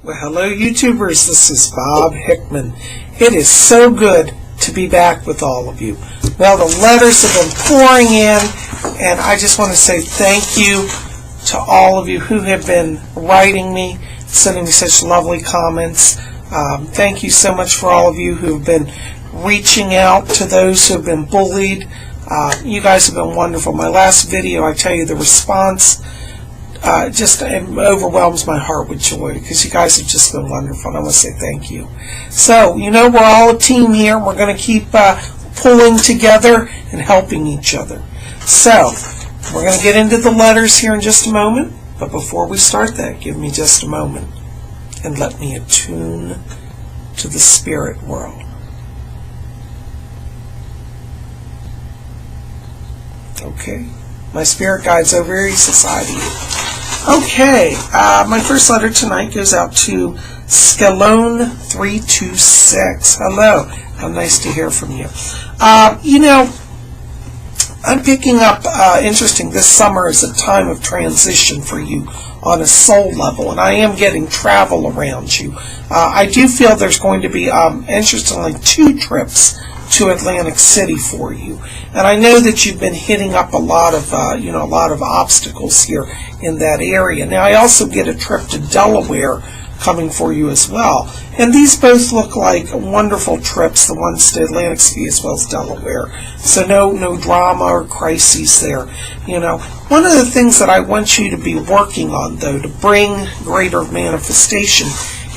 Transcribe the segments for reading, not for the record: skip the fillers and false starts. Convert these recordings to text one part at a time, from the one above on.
Well, hello YouTubers, this is Bob Hickman. It is so good to be back with all of you. Well, the letters have been pouring in, and I just want to say thank you to all of you who have been writing me, sending me such lovely comments. Thank you so much for all of you who have been reaching out to those who have been bullied. You guys have been wonderful. My last video, I tell you, the response just overwhelms my heart with joy because you guys have just been wonderful, and I want to say thank you. So, you know, we're all a team here. We're going to keep pulling together and helping each other. So, we're going to get into the letters here in just a moment, but before we start that, give me just a moment and let me attune to the spirit world. Okay, my spirit guides over here. He says hi to you. Okay, my first letter tonight goes out to Scalone326. Hello, how nice to hear from you. You know, I'm picking up, interesting, this summer is a time of transition for you on a soul level, and I am getting travel around you. I do feel there's going to be, interestingly, 2 trips to Atlantic City for you, and I know that you've been hitting up a lot of a lot of obstacles here in that area. Now I also get a trip to Delaware coming for you as well, and these both look like wonderful trips, the ones to Atlantic City as well as Delaware, so no drama or crises there. You know, one of the things that I want you to be working on, though, to bring greater manifestation,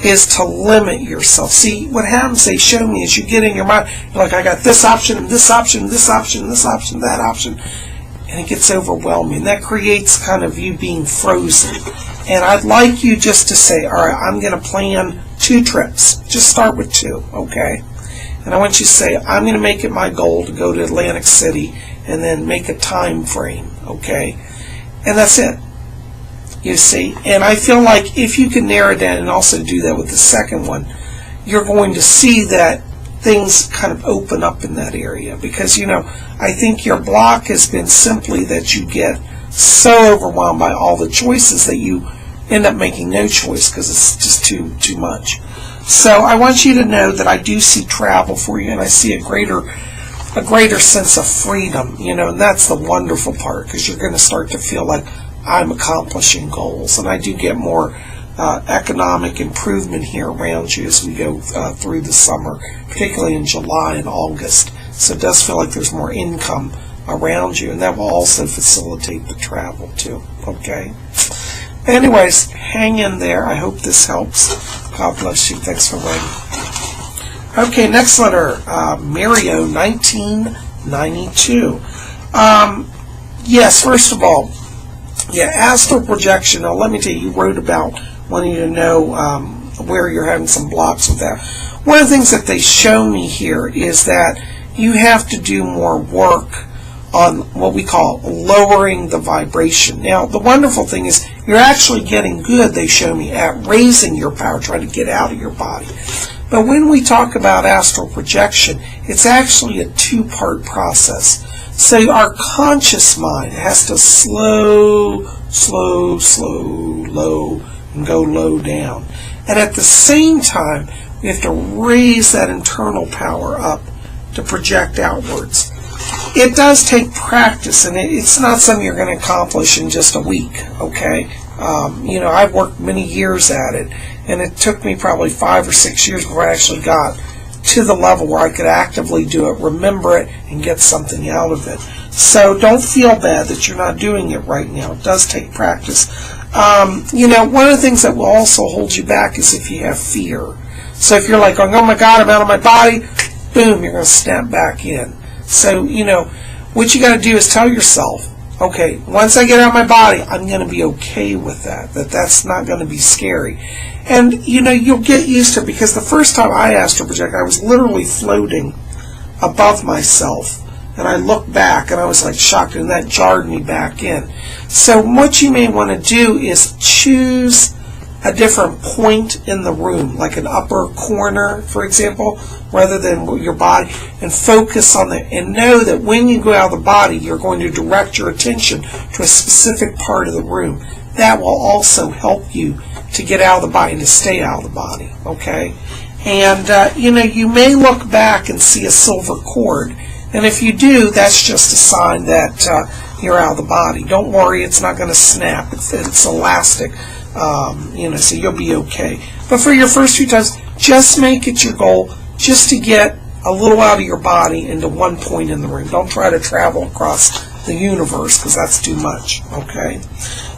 is to limit yourself. See, what happens, they show me, is you get in your mind, you're like, I got this option, and this option, this option, this option, that option, and it gets overwhelming. And that creates kind of you being frozen. And I'd like you just to say, all right, I'm going to plan 2 trips. Just start with 2, okay? And I want you to say, I'm going to make it my goal to go to Atlantic City, and then make a time frame, okay? And that's it. You see, and I feel like if you can narrow down and also do that with the second one, you're going to see that things kind of open up in that area. Because, you know, I think your block has been simply that you get so overwhelmed by all the choices that you end up making no choice because it's just too much. So I want you to know that I do see travel for you, and I see a greater sense of freedom, you know, and that's the wonderful part, because you're going to start to feel like I'm accomplishing goals, and I do get more economic improvement here around you as we go through the summer, particularly in July and August. So it does feel like there's more income around you, and that will also facilitate the travel too. Okay. Anyways, hang in there. I hope this helps. God bless you. Thanks for writing. Okay, next letter, Mario, 1992. Yes, first of all, yeah, astral projection. Now, let me tell you, you wrote about wanting to know where you're having some blocks with that. One of the things that they show me here is that you have to do more work on what we call lowering the vibration. Now, the wonderful thing is you're actually getting good, they show me, at raising your power, trying to get out of your body. But when we talk about astral projection, it's actually a 2-part process. So our conscious mind has to slow, low, and go low down. And at the same time, we have to raise that internal power up to project outwards. It does take practice, and it's not something you're going to accomplish in just a week, okay? You know, I've worked many years at it, and it took me probably 5 or 6 years before I actually got to the level where I could actively do it, remember it, and get something out of it. So don't feel bad that you're not doing it right now. It does take practice. You know, one of the things that will also hold you back is if you have fear. So if you're like, oh my God, I'm out of my body, boom, you're going to snap back in. So, you know, what you got to do is tell yourself, okay, once I get out of my body, I'm going to be okay with that that's not going to be scary. And, you know, you'll get used to it, because the first time I astral project, I was literally floating above myself, and I looked back, and I was like shocked, and that jarred me back in. So what you may want to do is choose a different point in the room, like an upper corner, for example, rather than your body, and focus on it, and know that when you go out of the body, you're going to direct your attention to a specific part of the room. That will also help you to get out of the body and to stay out of the body, okay? And, you may look back and see a silver cord. And if you do, that's just a sign that you're out of the body. Don't worry, it's not going to snap. It's elastic, so you'll be okay. But for your first few times, just make it your goal just to get a little out of your body into one point in the room. Don't try to travel across the universe, because that's too much, okay?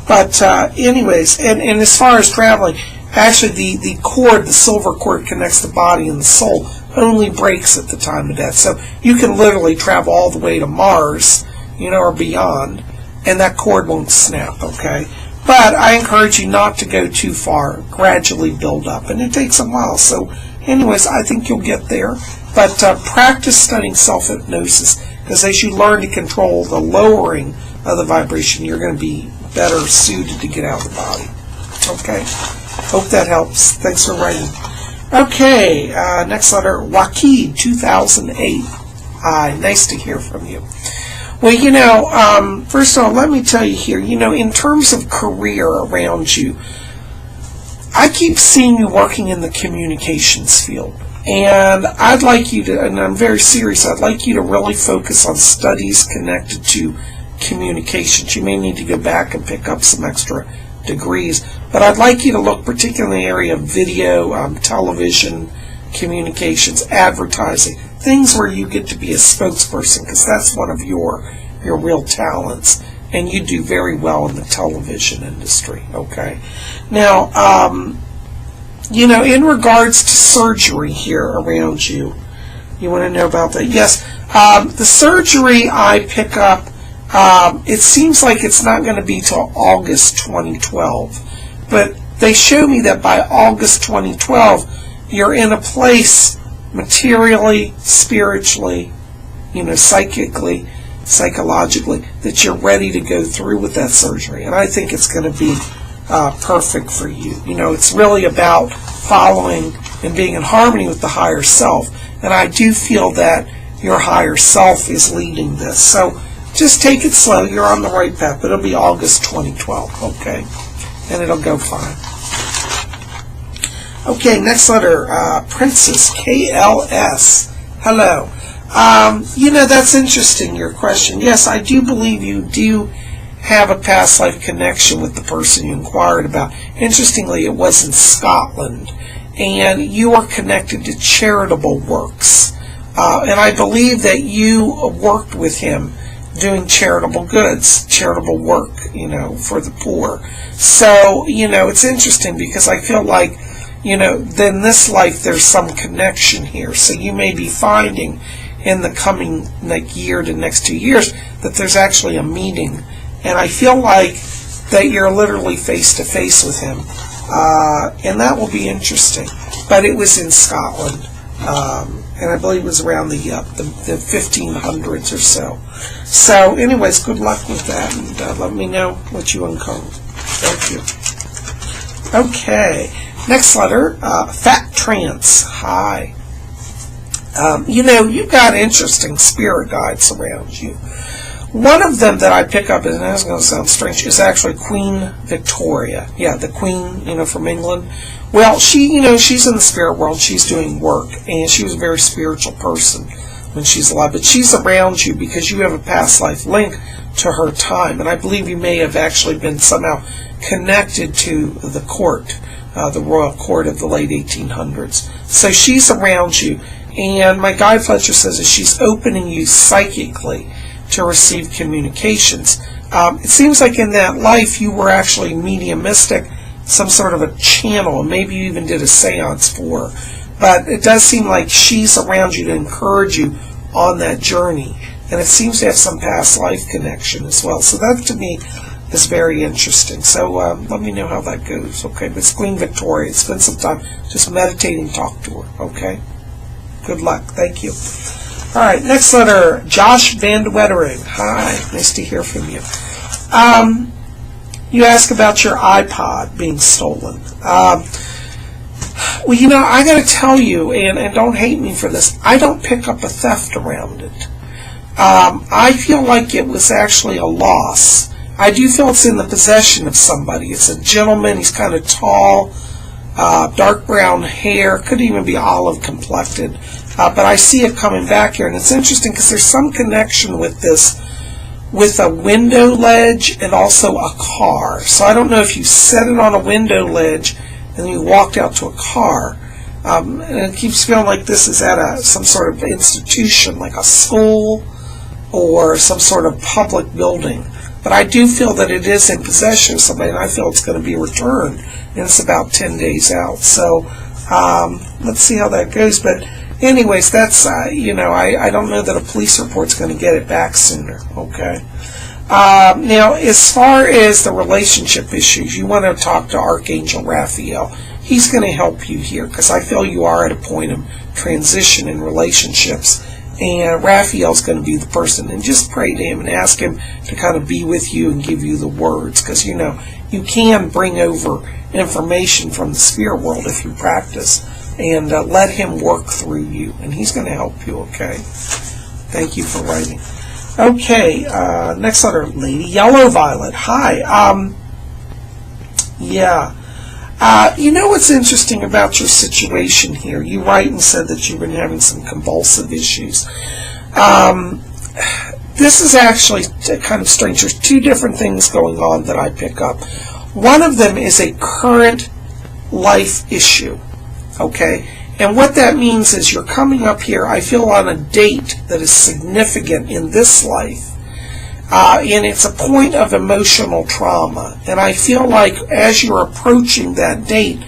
But anyways, and as far as traveling, actually the cord, the silver cord, connects the body and the soul, only breaks at the time of death. So you can literally travel all the way to Mars, or beyond, and that cord won't snap, okay? But I encourage you not to go too far, gradually build up, and it takes a while. So anyways, I think you'll get there. But practice studying self-hypnosis, because as you learn to control the lowering of the vibration, you're going to be better suited to get out of the body. Okay? Hope that helps. Thanks for writing. Okay, next letter, Joaquin, 2008. Hi, nice to hear from you. Well, first of all, let me tell you here, in terms of career around you, I keep seeing you working in the communications field. And I'd like you to, and I'm very serious, I'd like you to really focus on studies connected to communications. You may need to go back and pick up some extra degrees, but I'd like you to look particularly in the area of video, television, communications, advertising, things where you get to be a spokesperson, because that's one of your real talents, and you do very well in the television industry, okay? Now, in regards to surgery here around you, you want to know about that? Yes, the surgery I pick up, it seems like it's not going to be till August 2012, but they show me that by August 2012, you're in a place materially, spiritually, psychically, psychologically, that you're ready to go through with that surgery. And I think it's going to be perfect for you. It's really about following and being in harmony with the higher self. And I do feel that your higher self is leading this. So just take it slow. You're on the right path. But it'll be August 2012, okay? And it'll go fine. Okay, next letter, Princess, KLS. Hello. That's interesting, your question. Yes, I do believe you do have a past life connection with the person you inquired about. Interestingly, it was in Scotland, and you are connected to charitable works. And I believe that you worked with him doing charitable goods, charitable work, for the poor. So, it's interesting because I feel like, in this life there's some connection here. So you may be finding in the coming year to next 2 years that there's actually a meeting. And I feel like that you're literally face to face with him. And that will be interesting. But it was in Scotland. And I believe it was around the 1500s or so. So anyways, good luck with that. And let me know what you uncover. Thank you. Okay. Next letter, Fat Trance. Hi. You've got interesting spirit guides around you. One of them that I pick up, and it's going to sound strange, is actually Queen Victoria. Yeah, the Queen, from England. Well, she's in the spirit world. She's doing work, and she was a very spiritual person when she's alive. But she's around you because you have a past life link to her time. And I believe you may have actually been somehow connected to the court, the royal court of the late 1800s. So she's around you. And my guide Fletcher says that she's opening you psychically to receive communications. It seems like in that life you were actually mediumistic, some sort of a channel, and maybe you even did a seance for her. But it does seem like she's around you to encourage you on that journey. And it seems to have some past life connection as well. So that to me is very interesting. So let me know how that goes, okay? But it's Queen Victoria. Spend some time just meditating, talk to her, okay? Good luck. Thank you. All right, next letter, Josh Van de Wettering. Hi, nice to hear from you. You ask about your iPod being stolen. Well, I got to tell you, and don't hate me for this, I don't pick up a theft around it. I feel like it was actually a loss I do feel it's in the possession of somebody. It's a gentleman. He's kind of tall, dark brown hair, could even be olive complected. But I see it coming back here, and it's interesting because there's some connection with this, with a window ledge and also a car. So I don't know if you set it on a window ledge and you walked out to a car. And it keeps feeling like this is at some sort of institution, like a school or some sort of public building. But I do feel that it is in possession of somebody, and I feel it's going to be returned, and it's about 10 days out. So let's see how that goes. But anyways, that's, I don't know that a police report's going to get it back sooner, okay? Now, as far as the relationship issues, you want to talk to Archangel Raphael. He's going to help you here, because I feel you are at a point of transition in relationships, and Raphael's going to be the person. And just pray to him and ask him to kind of be with you and give you the words, because, you can bring over information from the spirit world if you practice, and let him work through you, and he's going to help you, okay? Thank you for writing. Okay, next letter, Lady Yellow Violet. Hi. You know what's interesting about your situation here? You write and said that you've been having some convulsive issues. This is actually kind of strange. There's two different things going on that I pick up. One of them is a current life issue, okay? And what that means is you're coming up here, I feel, on a date that is significant in this life. And it's a point of emotional trauma. And I feel like as you're approaching that date,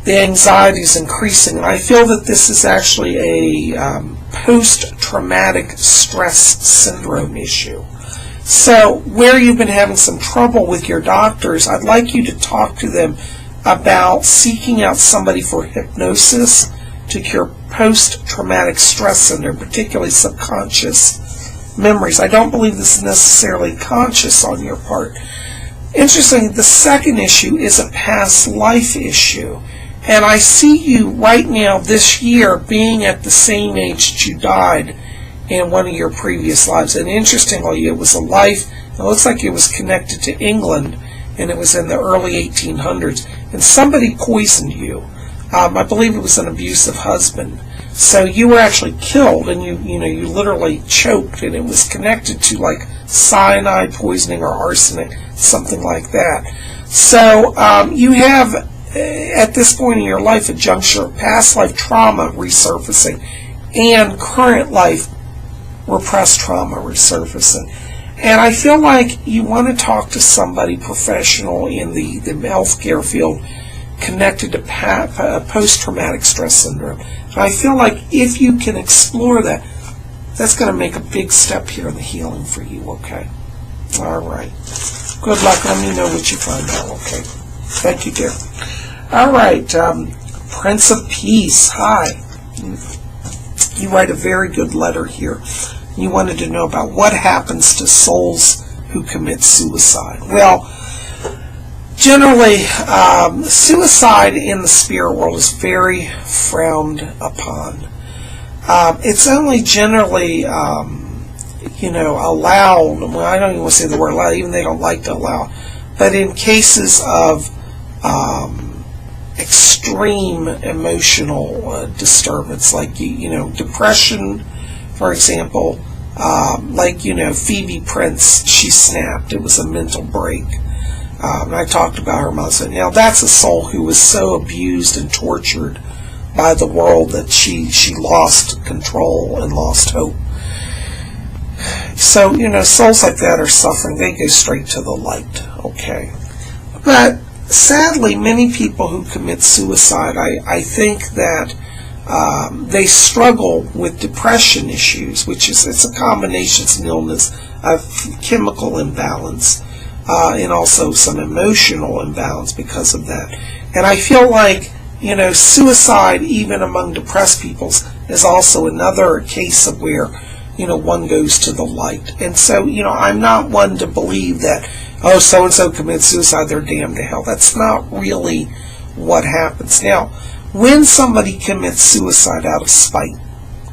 the anxiety is increasing. And I feel that this is actually a post-traumatic stress syndrome issue. So where you've been having some trouble with your doctors, I'd like you to talk to them about seeking out somebody for hypnosis to cure post-traumatic stress syndrome, particularly subconscious memories. I don't believe this is necessarily conscious on your part. Interestingly, the second issue is a past life issue. And I see you right now this year being at the same age that you died in one of your previous lives. And interestingly, it was a life, it looks like it was connected to England, and it was in the early 1800s. And somebody poisoned you. I believe it was an abusive husband. So you were actually killed, and you literally choked, and it was connected to like cyanide poisoning or arsenic, something like that. So you have, at this point in your life, a juncture of past life trauma resurfacing and current life repressed trauma resurfacing. And I feel like you want to talk to somebody professional in the healthcare field connected to post-traumatic stress syndrome. And I feel like if you can explore that, that's going to make a big step here in the healing for you, okay? All right. Good luck. Let me know what you find out, okay? Thank you, dear. All right. Prince of Peace. Hi. You write a very good letter here. You wanted to know about what happens to souls who commit suicide. Well, generally, suicide in the spirit world is very frowned upon. It's only generally, allowed. Well, I don't even want to say the word allowed, even they don't like to allow. But in cases of extreme emotional disturbance, like depression, for example, Phoebe Prince, she snapped. It was a mental break. And I talked about her mother. Now, that's a soul who was so abused and tortured by the world that she lost control and lost hope. So, souls like that are suffering. They go straight to the light, okay? But sadly, many people who commit suicide, I think that they struggle with depression issues, which is, it's a combination, it's an illness, of chemical imbalance, and also some emotional imbalance because of that. And I feel like, suicide, even among depressed people, is also another case of where, one goes to the light. And so, I'm not one to believe that, oh, so-and-so commits suicide, they're damned to hell. That's not really what happens. Now, when somebody commits suicide out of spite,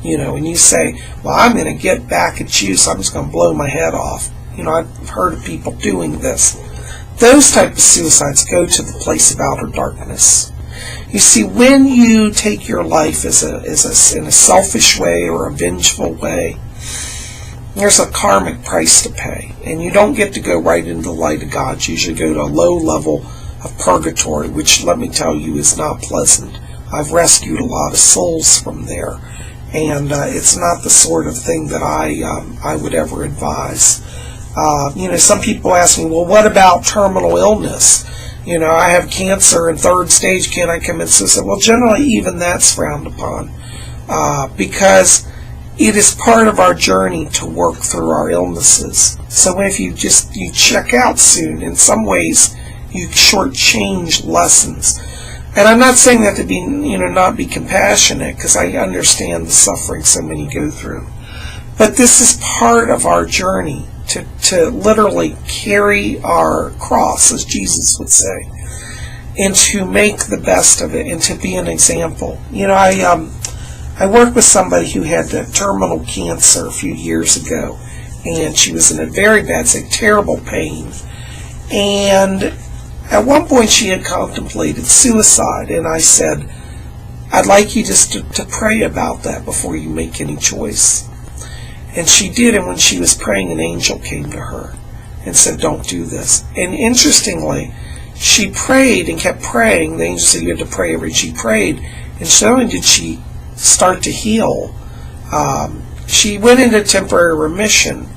and you say, well, I'm going to get back at you, so I'm just going to blow my head off, I've heard of people doing this. Those type of suicides go to the place of outer darkness. You see, when you take your life in a selfish way or a vengeful way, there's a karmic price to pay, and you don't get to go right into the light of God. You usually go to a low level of purgatory, which, let me tell you, is not pleasant. I've rescued a lot of souls from there, and it's not the sort of thing that I would ever advise. Some people ask me, well, what about terminal illness? I have cancer in 3rd stage, can I commit suicide? Well, generally, even that's frowned upon, because it is part of our journey to work through our illnesses. So if you check out soon, in some ways, you shortchange lessons. And I'm not saying that to be, not be compassionate, because I understand the suffering so many go through. But this is part of our journey to literally carry our cross, as Jesus would say, and to make the best of it and to be an example. I worked with somebody who had terminal cancer a few years ago, and she was in a very bad state, terrible pain. And at one point she had contemplated suicide, and I said, I'd like you just to pray about that before you make any choice. And she did, and when she was praying, an angel came to her and said, don't do this. And interestingly, she prayed and kept praying. The angel said you had to pray every day. She prayed, and not only did she start to heal, she went into temporary remission.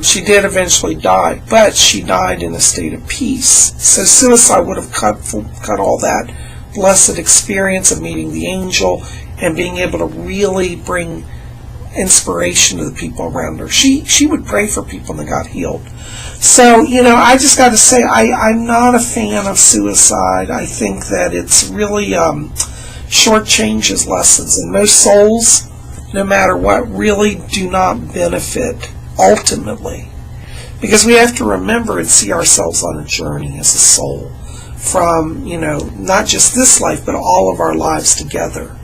She did eventually die, but she died in a state of peace. So suicide would have cut all that blessed experience of meeting the angel and being able to really bring inspiration to the people around her. She would pray for people and they got healed. So, I just got to say, I'm not a fan of suicide. I think that it's really shortchanges lessons, and most souls, no matter what, really do not benefit ultimately, because we have to remember and see ourselves on a journey as a soul from, not just this life, but all of our lives together.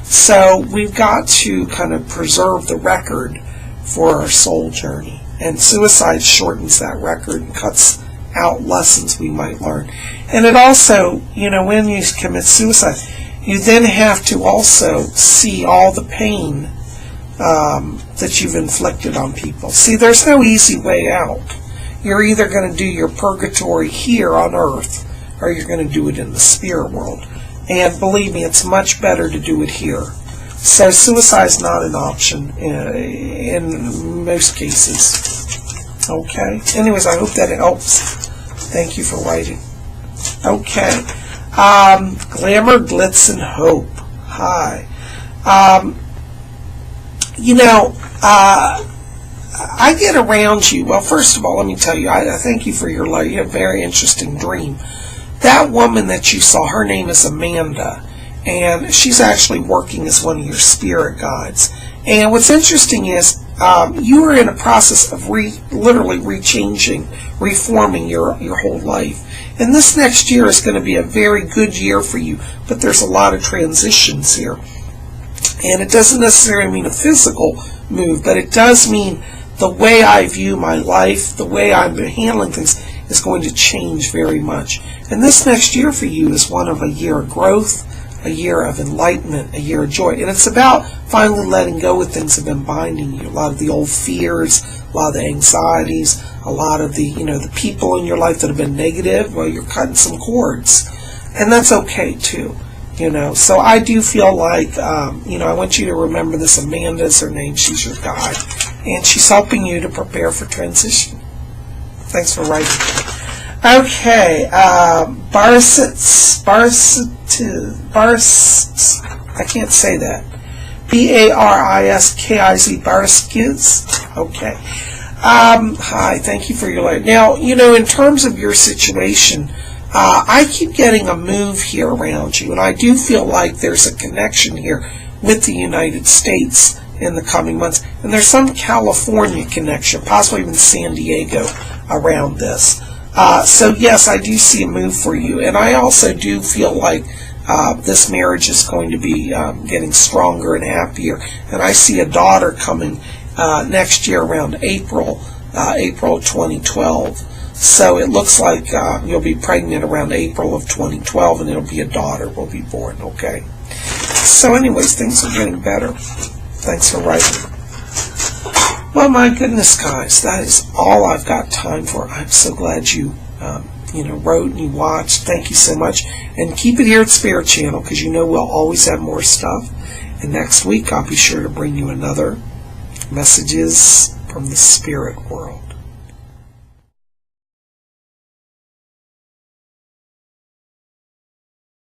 So we've got to kind of preserve the record for our soul journey. And suicide shortens that record and cuts out lessons we might learn. And it also, when you commit suicide, you then have to also see all the pain that you've inflicted on people. See, there's no easy way out. You're either going to do your purgatory here on earth, or you're going to do it in the spirit world. And believe me, it's much better to do it here. So suicide is not an option in most cases. Okay? Anyways, I hope that it helps. Thank you for writing. Okay. Glamour, Glitz, and Hope. Hi. I get around you. Well, first of all, let me tell you, I thank you for your life. You had a very interesting dream. That woman that you saw, her name is Amanda, and she's actually working as one of your spirit guides. And what's interesting is you are in a process of literally reforming your whole life. And this next year is going to be a very good year for you, but there's a lot of transitions here. And it doesn't necessarily mean a physical move, but it does mean the way I view my life, the way I'm handling things is going to change very much. And this next year for you is one of a year of growth, a year of enlightenment, a year of joy. And it's about finally letting go of things that have been binding you. A lot of the old fears, a lot of the anxieties, a lot of the, the people in your life that have been negative. Well, you're cutting some cords. And that's okay too. So I do feel like, I want you to remember this. Amanda is her name. She's your guide. And she's helping you to prepare for transition. Thanks for writing. Okay. Barsits, I can't say that. Bariskiz, Barskiz. Okay. Hi, thank you for your letter. Now, in terms of your situation, I keep getting a move here around you, and I do feel like there's a connection here with the United States in the coming months. And there's some California connection, possibly even San Diego, around this. So yes, I do see a move for you. And I also do feel like this marriage is going to be getting stronger and happier. And I see a daughter coming next year around April April of 2012. So it looks like you'll be pregnant around April of 2012, and it'll be a daughter will be born, okay? So anyways, things are getting better. Thanks for writing. Well, my goodness, guys, that is all I've got time for. I'm so glad you wrote and you watched. Thank you so much. And keep it here at Spirit Channel, because you know we'll always have more stuff. And next week, I'll be sure to bring you another Messages from the Spirit World.